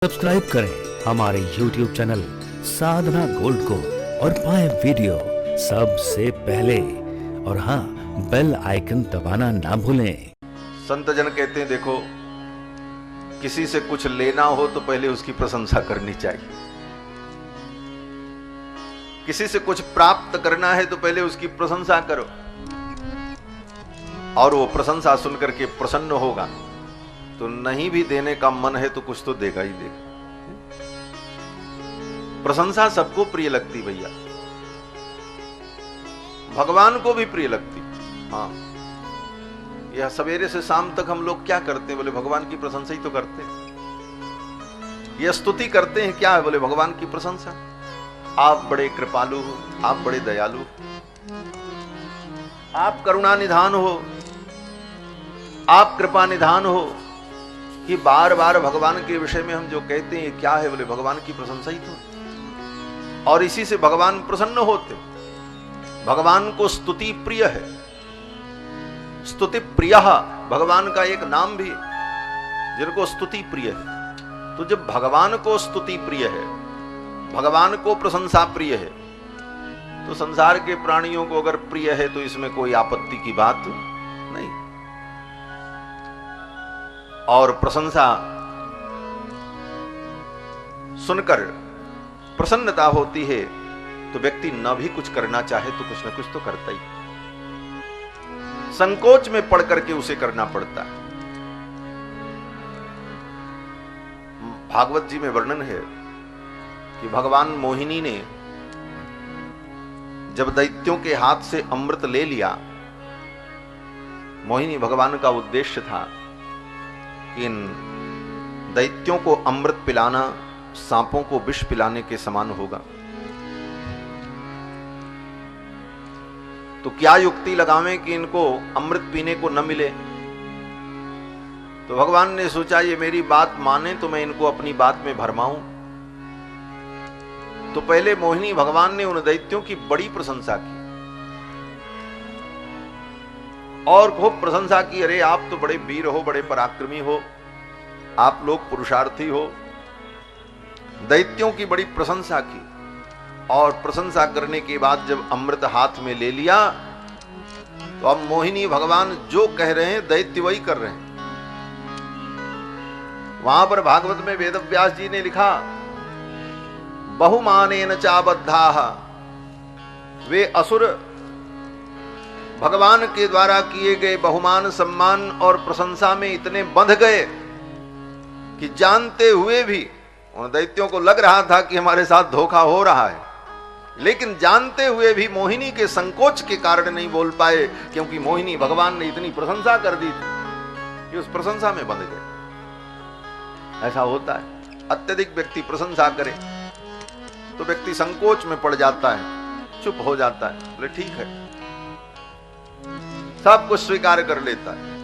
Subscribe करें हमारे YouTube channel साधना gold को और पाएं वीडियो सबसे पहले। और हाँ, बेल आइकन दबाना ना भूलें। संत जन कहते हैं, देखो किसी से कुछ लेना हो तो पहले उसकी प्रशंसा करनी चाहिए। किसी से कुछ प्राप्त करना है तो पहले उसकी प्रशंसा करो, और वो प्रशंसा सुनकर के प्रसन्न होगा तो नहीं भी देने का मन है तो कुछ तो देगा ही देगा। प्रशंसा सबको प्रिय लगती भैया, भगवान को भी प्रिय लगती। हाँ, यह सवेरे से शाम तक हम लोग क्या करते हैं? बोले भगवान की प्रशंसा ही तो करते हैं। यह स्तुति करते हैं क्या है? बोले भगवान की प्रशंसा। आप बड़े कृपालु हो, आप बड़े दयालु, आप करुणा निधान हो, आप कृपा निधान हो। कि बार बार भगवान के विषय में हम जो कहते हैं क्या है? बोले भगवान की प्रशंसा ही तो, और इसी से भगवान प्रसन्न होते। भगवान को स्तुति प्रिय है। स्तुति प्रिय भगवान का एक नाम भी, जिनको स्तुति प्रिय है। तो जब भगवान को स्तुति प्रिय है, भगवान को प्रशंसा प्रिय है, तो संसार के प्राणियों को अगर प्रिय है तो इसमें कोई आपत्ति की बात नहीं। और प्रशंसा सुनकर प्रसन्नता होती है तो व्यक्ति न भी कुछ करना चाहे तो कुछ न कुछ तो करता ही। संकोच में पड़ करके उसे करना पड़ता है। भागवत जी में वर्णन है कि भगवान मोहिनी ने जब दैत्यों के हाथ से अमृत ले लिया, मोहिनी भगवान का उद्देश्य था कि इन दैत्यों को अमृत पिलाना सांपों को विष पिलाने के समान होगा। तो क्या युक्ति लगावें कि इनको अमृत पीने को न मिले? तो भगवान ने सोचा ये मेरी बात माने तो मैं इनको अपनी बात में भरमाऊं। तो पहले मोहिनी भगवान ने उन दैत्यों की बड़ी प्रशंसा की और खूब प्रशंसा की। अरे आप तो बड़े वीर हो, बड़े पराक्रमी हो, आप लोग पुरुषार्थी हो। दैत्यों की बड़ी प्रशंसा की, और प्रशंसा करने के बाद जब अमृत हाथ में ले लिया तो अब मोहिनी भगवान जो कह रहे हैं दैत्य वही कर रहे हैं। वहां पर भागवत में वेदव्यास जी ने लिखा, बहुमानेन चाबद्धाः, वे असुर भगवान के द्वारा किए गए बहुमान सम्मान और प्रशंसा में इतने बंध गए कि जानते हुए भी उन दैत्यों को लग रहा था कि हमारे साथ धोखा हो रहा है, लेकिन जानते हुए भी मोहिनी के संकोच के कारण नहीं बोल पाए, क्योंकि मोहिनी भगवान ने इतनी प्रशंसा कर दी थी कि उस प्रशंसा में बंध गए। ऐसा होता है, अत्यधिक व्यक्ति प्रशंसा करे तो व्यक्ति संकोच में पड़ जाता है, चुप हो जाता है। बोले ठीक है, सब कुछ स्वीकार कर लेता है।